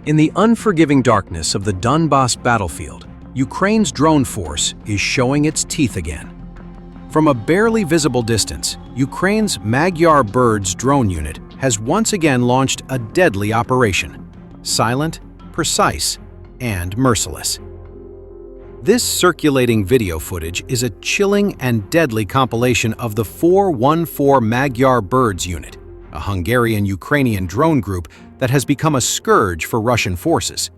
In the unforgiving darkness of the Donbas battlefield, Ukraine's drone force is showing its teeth again. From a barely visible distance, Ukraine's Magyar Birds drone unit has once again launched a deadly operation: silent, precise, and merciless. This circulating video footage is a chilling and deadly compilation of the 414 Magyar Birds unit, a Hungarian-Ukrainian drone group that has become a scourge for Russian forces.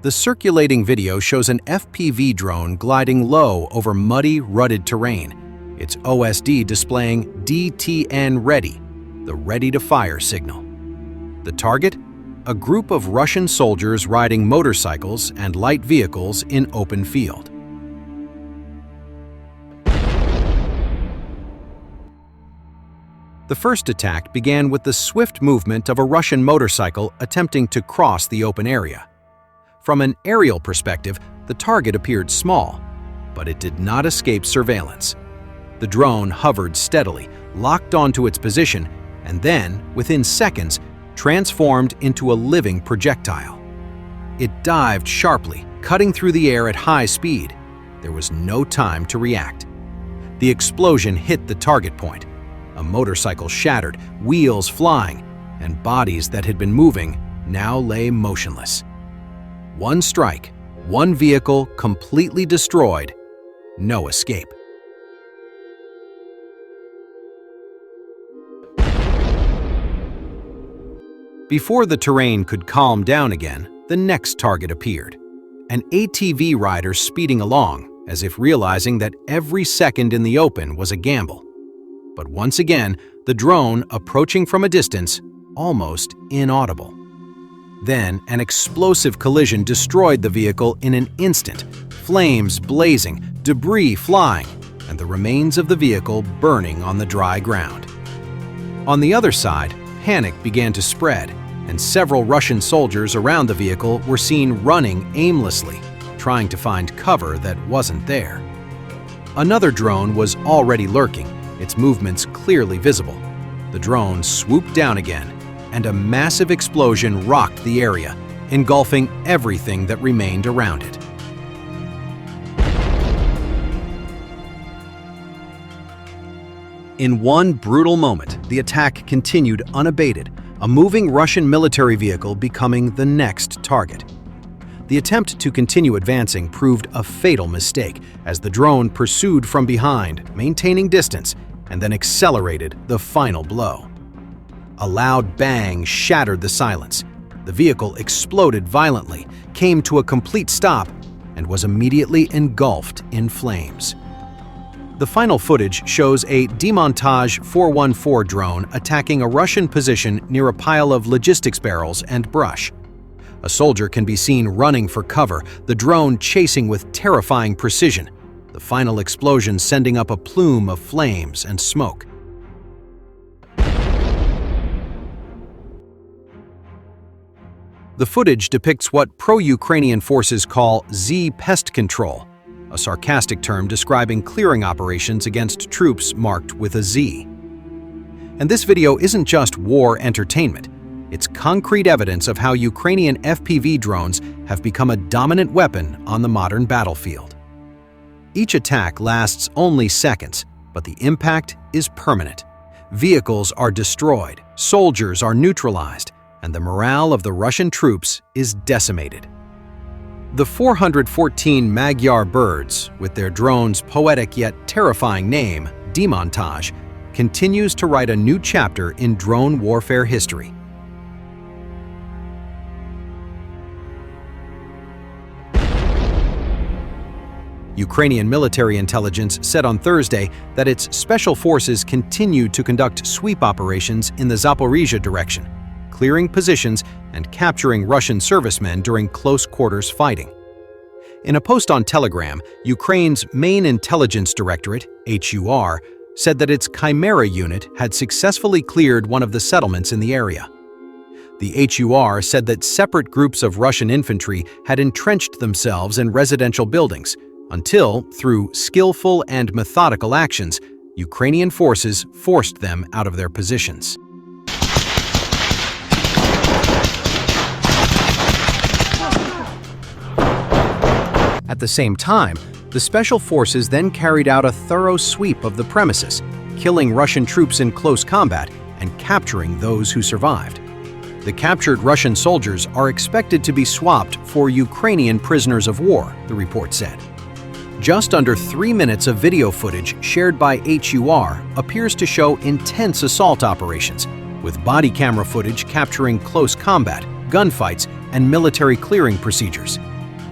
The circulating video shows an FPV drone gliding low over muddy, rutted terrain, its OSD displaying DTN ready, the ready-to-fire signal. The target? A group of Russian soldiers riding motorcycles and light vehicles in open field. The first attack began with the swift movement of a Russian motorcycle attempting to cross the open area. From an aerial perspective, the target appeared small, but it did not escape surveillance. The drone hovered steadily, locked onto its position, and then, within seconds, transformed into a living projectile. It dived sharply, cutting through the air at high speed. There was no time to react. The explosion hit the target point. A motorcycle shattered, wheels flying, and bodies that had been moving now lay motionless. One strike, one vehicle completely destroyed, no escape. Before the terrain could calm down again, the next target appeared. An ATV rider speeding along, as if realizing that every second in the open was a gamble. But once again, the drone, approaching from a distance, almost inaudible. Then, an explosive collision destroyed the vehicle in an instant, flames blazing, debris flying, and the remains of the vehicle burning on the dry ground. On the other side, panic began to spread, and several Russian soldiers around the vehicle were seen running aimlessly, trying to find cover that wasn't there. Another drone was already lurking, its movements clearly visible. The drone swooped down again, and a massive explosion rocked the area, engulfing everything that remained around it. In one brutal moment, the attack continued unabated, a moving Russian military vehicle becoming the next target. The attempt to continue advancing proved a fatal mistake as the drone pursued from behind, maintaining distance, and then accelerated the final blow. A loud bang shattered the silence. The vehicle exploded violently, came to a complete stop, and was immediately engulfed in flames. The final footage shows a demontage 414 drone attacking a Russian position near a pile of logistics barrels and brush. A soldier can be seen running for cover, the drone chasing with terrifying precision, the final explosion sending up a plume of flames and smoke. The footage depicts what pro-Ukrainian forces call Z pest control, a sarcastic term describing clearing operations against troops marked with a Z. And this video isn't just war entertainment. It's concrete evidence of how Ukrainian FPV drones have become a dominant weapon on the modern battlefield. Each attack lasts only seconds, but the impact is permanent. Vehicles are destroyed, soldiers are neutralized, and the morale of the Russian troops is decimated. The 414 Magyar Birds, with their drone's poetic yet terrifying name, Demontage, continues to write a new chapter in drone warfare history. Ukrainian military intelligence said on Thursday that its special forces continued to conduct sweep operations in the Zaporizhzhia direction, clearing positions and capturing Russian servicemen during close-quarters fighting. In a post on Telegram, Ukraine's main intelligence directorate, HUR, said that its Chimera unit had successfully cleared one of the settlements in the area. The HUR said that separate groups of Russian infantry had entrenched themselves in residential buildings, until, through skillful and methodical actions, Ukrainian forces forced them out of their positions. At the same time, the special forces then carried out a thorough sweep of the premises, killing Russian troops in close combat and capturing those who survived. The captured Russian soldiers are expected to be swapped for Ukrainian prisoners of war, the report said. Just under 3 minutes of video footage shared by HUR appears to show intense assault operations, with body camera footage capturing close combat, gunfights, and military clearing procedures.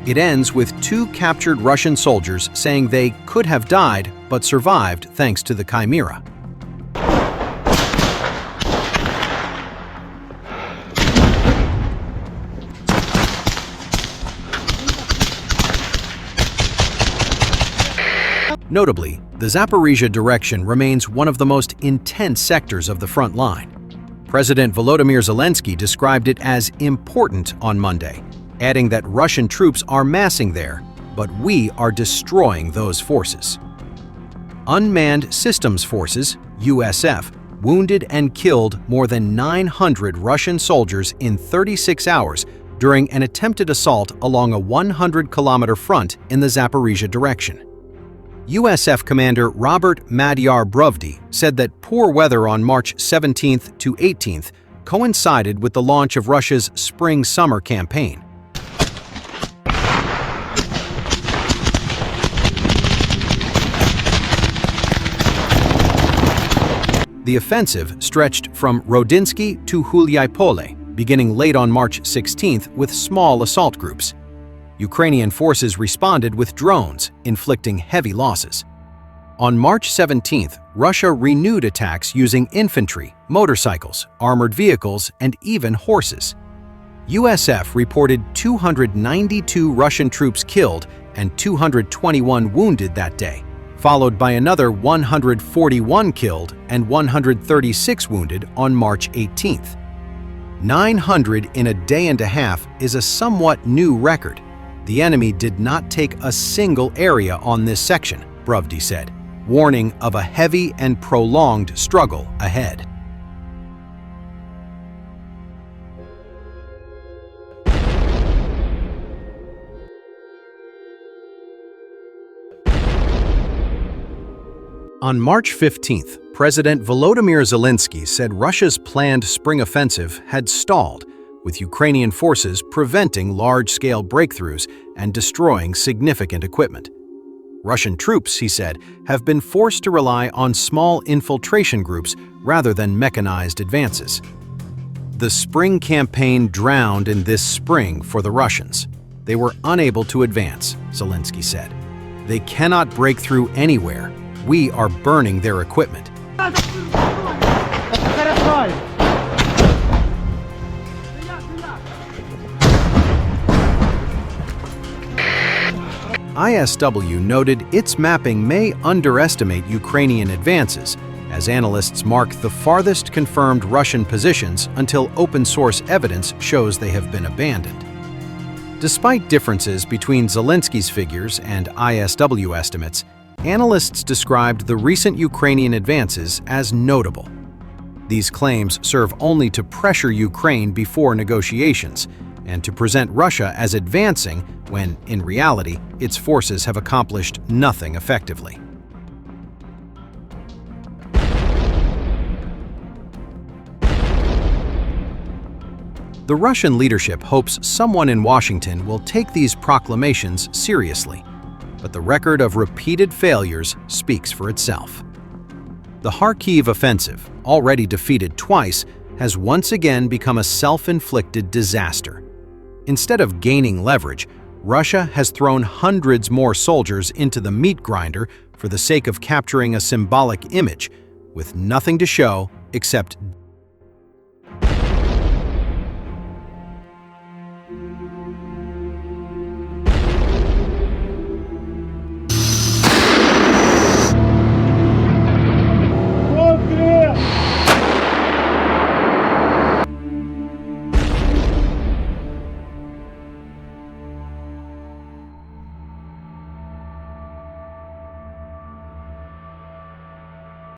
It ends with 2 captured Russian soldiers saying they could have died but survived thanks to the Chimera. Notably, the Zaporizhia direction remains one of the most intense sectors of the front line. President Volodymyr Zelensky described it as important on Monday, adding that Russian troops are massing there, but we are destroying those forces. Unmanned Systems Forces, USF, wounded and killed more than 900 Russian soldiers in 36 hours during an attempted assault along a 100-kilometer front in the Zaporizhia direction. USF Commander Robert Magyar Birds said that poor weather on March 17th to 18th coincided with the launch of Russia's spring-summer campaign. The offensive stretched from Rodinsky to Huliaipole, beginning late on March 16th with small assault groups. Ukrainian forces responded with drones, inflicting heavy losses. On March 17th, Russia renewed attacks using infantry, motorcycles, armored vehicles, and even horses. USF reported 292 Russian troops killed and 221 wounded that day, followed by another 141 killed and 136 wounded on March 18th. 900 in a day and a half is a somewhat new record. The enemy did not take a single area on this section, Birds said, warning of a heavy and prolonged struggle ahead. On March 15th, President Volodymyr Zelensky said Russia's planned spring offensive had stalled, with Ukrainian forces preventing large-scale breakthroughs and destroying significant equipment. Russian troops, he said, have been forced to rely on small infiltration groups rather than mechanized advances. The spring campaign drowned in this spring for the Russians. They were unable to advance, Zelensky said. They cannot break through anywhere. We are burning their equipment. ISW noted its mapping may underestimate Ukrainian advances, as analysts mark the farthest confirmed Russian positions until open-source evidence shows they have been abandoned. Despite differences between Zelensky's figures and ISW estimates, analysts described the recent Ukrainian advances as notable. These claims serve only to pressure Ukraine before negotiations, and to present Russia as advancing when, in reality, its forces have accomplished nothing effectively. The Russian leadership hopes someone in Washington will take these proclamations seriously, but the record of repeated failures speaks for itself. The Kharkiv offensive, already defeated twice, has once again become a self-inflicted disaster. Instead of gaining leverage, Russia has thrown hundreds more soldiers into the meat grinder for the sake of capturing a symbolic image, with nothing to show except